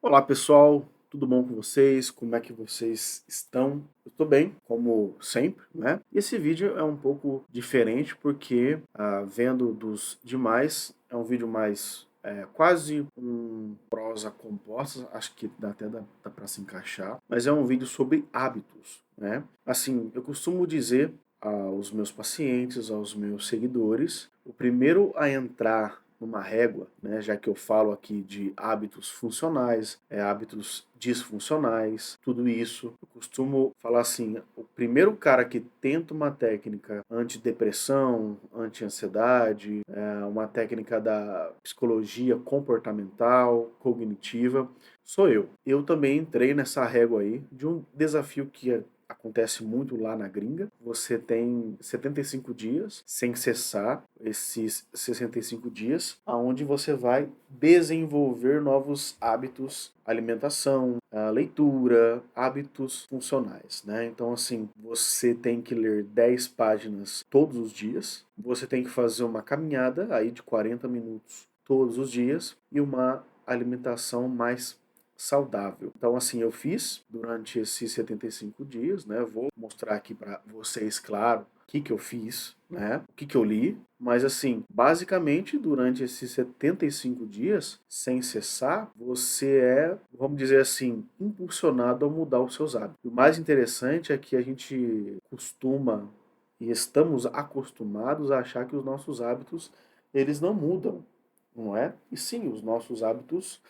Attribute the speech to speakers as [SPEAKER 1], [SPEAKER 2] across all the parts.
[SPEAKER 1] Olá pessoal, tudo bom com vocês? Como é que vocês estão? Eu estou bem, como sempre, né? E esse vídeo é um pouco diferente porque, vendo dos demais, é um vídeo mais quase um prosa composta, acho que dá para se encaixar, mas é um vídeo sobre hábitos, né? Assim, eu costumo dizer aos meus pacientes, aos meus seguidores, o primeiro a entrar numa régua, né, já que eu falo aqui de hábitos funcionais, hábitos disfuncionais, tudo isso. Eu costumo falar assim, o primeiro cara que tenta uma técnica antidepressão, anti-ansiedade, uma técnica da psicologia comportamental, cognitiva, sou eu. Eu também entrei nessa régua aí de um desafio que acontece muito lá na gringa. Você tem 75 dias sem cessar esses 65 dias, aonde você vai desenvolver novos hábitos, alimentação, leitura, hábitos funcionais, né? Então, assim, você tem que ler 10 páginas todos os dias, você tem que fazer uma caminhada aí de 40 minutos todos os dias e uma alimentação mais saudável. Então, assim, eu fiz durante esses 75 dias, né? Vou mostrar aqui para vocês, claro, o que eu fiz, né? O que eu li, mas assim, basicamente, durante esses 75 dias, sem cessar, você vamos dizer assim, impulsionado a mudar os seus hábitos. O mais interessante é que a gente costuma e estamos acostumados a achar que os nossos hábitos, eles não mudam, não é? E sim, os nossos hábitos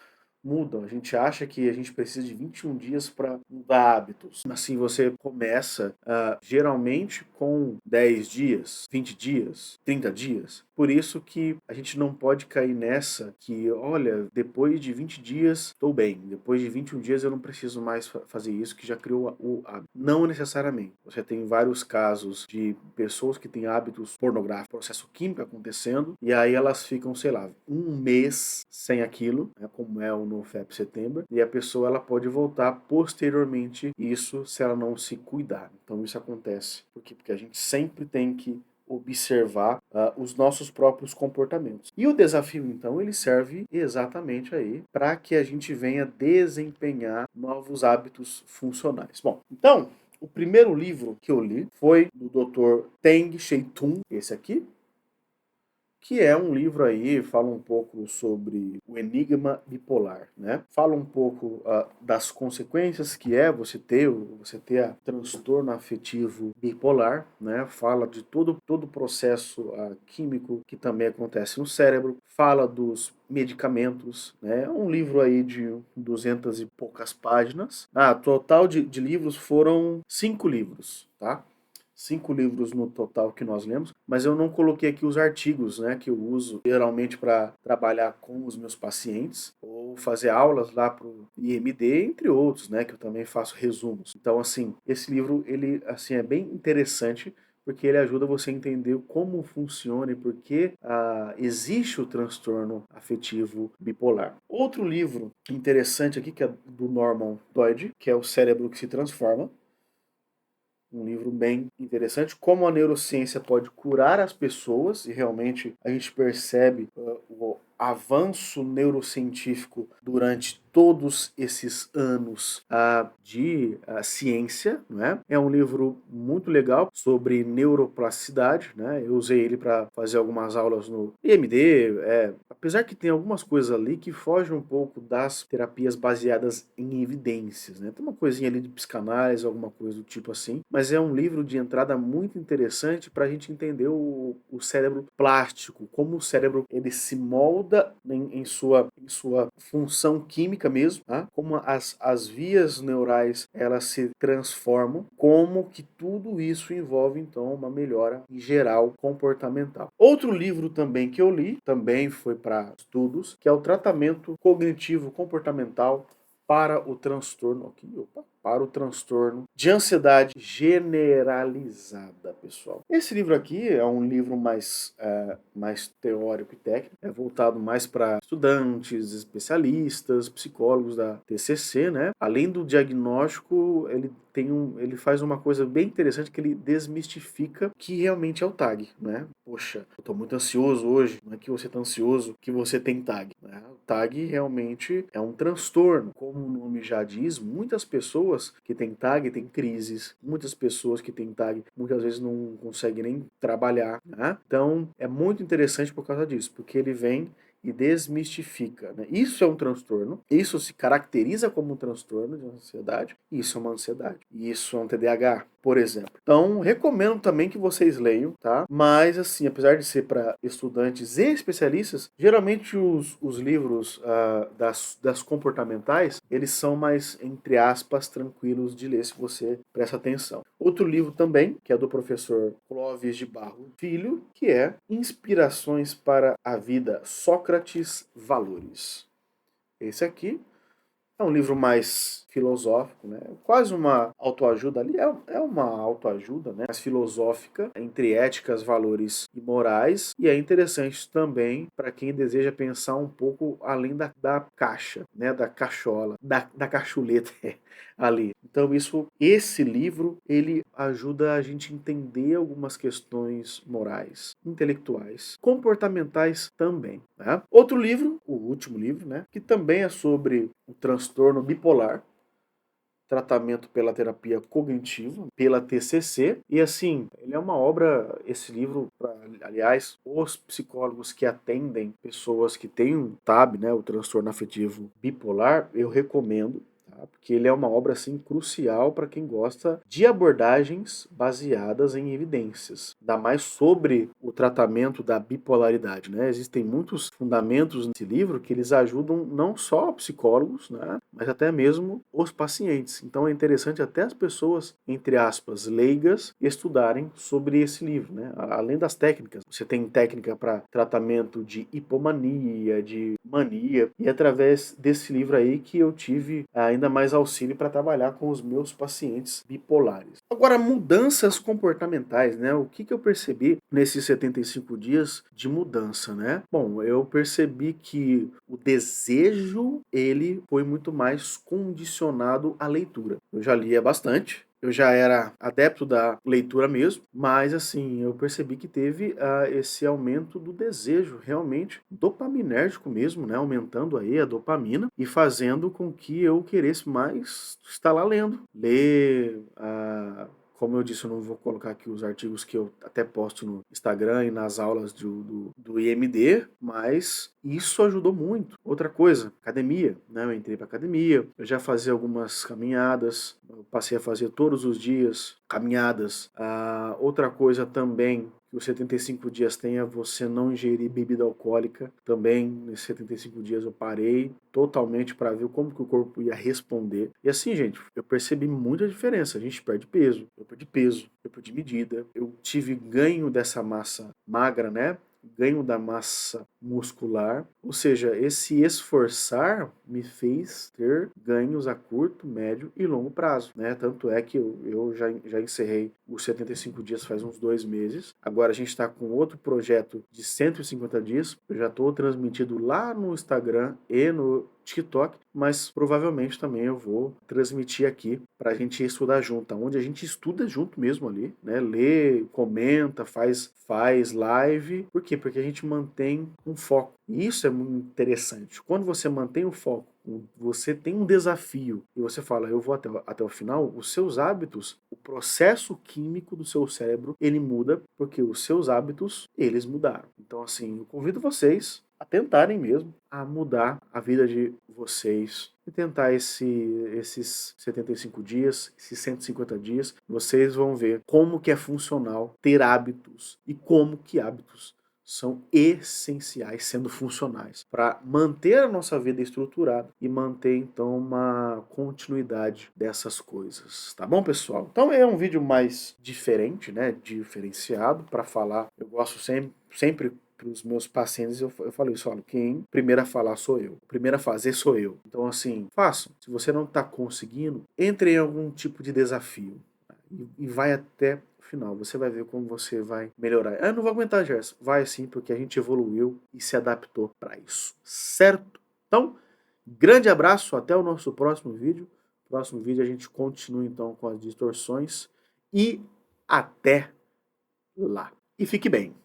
[SPEAKER 1] mudam. A gente acha que a gente precisa de 21 dias para mudar hábitos. Assim, você começa geralmente com 10 dias, 20 dias, 30 dias. Por isso que a gente não pode cair nessa que, olha, depois de 20 dias estou bem, depois de 21 dias eu não preciso mais fazer isso, que já criou o hábito. Não necessariamente. Você tem vários casos de pessoas que têm hábitos pornográficos, processo químico acontecendo, e aí elas ficam, sei lá, um mês sem aquilo, né, como é o NoFap September, e a pessoa ela pode voltar posteriormente isso se ela não se cuidar. Então isso acontece. Por quê? Porque a gente sempre tem que observar os nossos próprios comportamentos. E o desafio, então, ele serve exatamente aí para que a gente venha desempenhar novos hábitos funcionais. Bom, então, o primeiro livro que eu li foi do Dr. Teng Shei-tung, esse aqui, que é um livro aí, fala um pouco sobre o enigma bipolar, né? Fala um pouco das consequências que é você ter a transtorno afetivo bipolar, né? Fala de todo o processo químico que também acontece no cérebro, fala dos medicamentos, né? É um livro aí de 200 e poucas páginas. Total de livros foram 5 livros, tá? 5 livros no total que nós lemos, mas eu não coloquei aqui os artigos, né, que eu uso geralmente para trabalhar com os meus pacientes ou fazer aulas lá para o IMD, entre outros, né, que eu também faço resumos. Então, assim, esse livro ele assim é bem interessante porque ele ajuda você a entender como funciona e por que existe o transtorno afetivo bipolar. Outro livro interessante aqui que é do Norman Doidge, que é O Cérebro que se Transforma. Um livro bem interessante, como a neurociência pode curar as pessoas, e realmente a gente percebe o avanço neurocientífico durante todos esses anos de ciência, né? É um livro muito legal sobre neuroplasticidade, né? Eu usei ele para fazer algumas aulas no IMD, apesar que tem algumas coisas ali que fogem um pouco das terapias baseadas em evidências, né? Tem uma coisinha ali de psicanálise, alguma coisa do tipo assim, mas é um livro de entrada muito interessante para a gente entender o cérebro plástico, como o cérebro ele se molda em sua função química mesmo, tá? Como as vias neurais elas se transformam, como que tudo isso envolve então uma melhora em geral comportamental. Outro livro também que eu li, também foi para estudos, que é o Tratamento Cognitivo Comportamental para o transtorno. Aqui, opa, para o transtorno de ansiedade generalizada, pessoal. Esse livro aqui é um livro mais teórico e técnico, é voltado mais para estudantes, especialistas, psicólogos da TCC, né? Além do diagnóstico, ele faz uma coisa bem interessante que ele desmistifica o que realmente é o TAG, né? Poxa, eu tô muito ansioso hoje, não é que você tá ansioso que você tem TAG, né? O TAG realmente é um transtorno. Como o nome já diz, muitas pessoas que têm TAG têm crises, muitas pessoas que têm TAG muitas vezes não conseguem nem trabalhar, né? Então é muito interessante por causa disso, porque ele vem e desmistifica, né? Isso é um transtorno, isso se caracteriza como um transtorno de ansiedade, isso é uma ansiedade, isso é um TDAH, por exemplo. Então, recomendo também que vocês leiam, tá? Mas, assim, apesar de ser para estudantes e especialistas, geralmente os livros das comportamentais, eles são mais, entre aspas, tranquilos de ler se você presta atenção. Outro livro também, que é do professor Clóvis de Barro Filho, que é Inspirações para a Vida, Sócrates, Valores. Esse aqui é um livro mais filosófico, né? Quase uma autoajuda ali, é uma autoajuda, né? Mais filosófica, entre éticas, valores e morais. E é interessante também para quem deseja pensar um pouco além da caixa, né? Da cachola, da cachuleta ali. Então esse livro, ele ajuda a gente a entender algumas questões morais, intelectuais, comportamentais também, né? Outro livro, o último livro, né? Que também é sobre o transtorno bipolar, tratamento pela terapia cognitiva, pela TCC, e assim, ele é uma obra, esse livro, aliás, os psicólogos que atendem pessoas que têm um TAB, né, o transtorno afetivo bipolar, eu recomendo, tá? Porque ele é uma obra assim crucial para quem gosta de abordagens baseadas em evidências, ainda mais sobre o tratamento da bipolaridade, né? Existem muitos fundamentos nesse livro que eles ajudam não só psicólogos, né, mas até mesmo os pacientes. Então é interessante até as pessoas, entre aspas, leigas, estudarem sobre esse livro, né? Além das técnicas, você tem técnica para tratamento de hipomania, de mania, e é através desse livro aí que eu tive ainda mais auxílio para trabalhar com os meus pacientes bipolares. Agora, mudanças comportamentais, né? O que eu percebi nesses 75 dias de mudança, né? Bom, eu percebi que o desejo, ele foi muito mais condicionado à leitura. Eu já lia bastante, eu já era adepto da leitura mesmo, mas assim, eu percebi que teve esse aumento do desejo, realmente dopaminérgico mesmo, né? Aumentando aí a dopamina e fazendo com que eu queresse mais estar lá lendo. Ler, como eu disse, eu não vou colocar aqui os artigos que eu até posto no Instagram e nas aulas do IMD, mas isso ajudou muito. Outra coisa, academia, né? Eu entrei para academia, eu já fazia algumas caminhadas, eu passei a fazer todos os dias caminhadas. Outra coisa também que os 75 dias tem é você não ingerir bebida alcoólica. Também, nesses 75 dias eu parei totalmente para ver como que o corpo ia responder. E assim, gente, eu percebi muita diferença. A gente perde peso, eu perdi medida, eu tive ganho dessa massa magra, né? Ganho da massa muscular, ou seja, esse esforçar me fez ter ganhos a curto, médio e longo prazo, né? Tanto é que eu já encerrei os 75 dias faz uns 2 meses, agora a gente está com outro projeto de 150 dias, eu já estou transmitido lá no Instagram e no TikTok, mas provavelmente também eu vou transmitir aqui para a gente estudar junto, onde a gente estuda junto mesmo ali, né? Lê, comenta, faz live. Por quê? Porque a gente mantém um foco. E isso é muito interessante. Quando você mantém o foco, você tem um desafio e você fala, eu vou até o final, os seus hábitos, o processo químico do seu cérebro, ele muda porque os seus hábitos, eles mudaram. Então, assim, eu convido vocês a tentarem mesmo a mudar a vida de vocês e tentar esses 75 dias, esses 150 dias, vocês vão ver como que é funcional ter hábitos e como que hábitos são essenciais, sendo funcionais, para manter a nossa vida estruturada e manter, então, uma continuidade dessas coisas. Tá bom, pessoal? Então é um vídeo mais diferente, né? Diferenciado para falar. Eu gosto sempre os meus pacientes, eu falo isso, falo, quem primeiro a falar sou eu, primeiro a fazer sou eu. Então, assim, façam. Se você não está conseguindo, entre em algum tipo de desafio, tá? E vai até o final. Você vai ver como você vai melhorar. Ah, não vou aguentar, Gerson. Vai sim, porque a gente evoluiu e se adaptou para isso. Certo? Então, grande abraço, até o nosso próximo vídeo. Próximo vídeo a gente continua então com as distorções e até lá. E fique bem.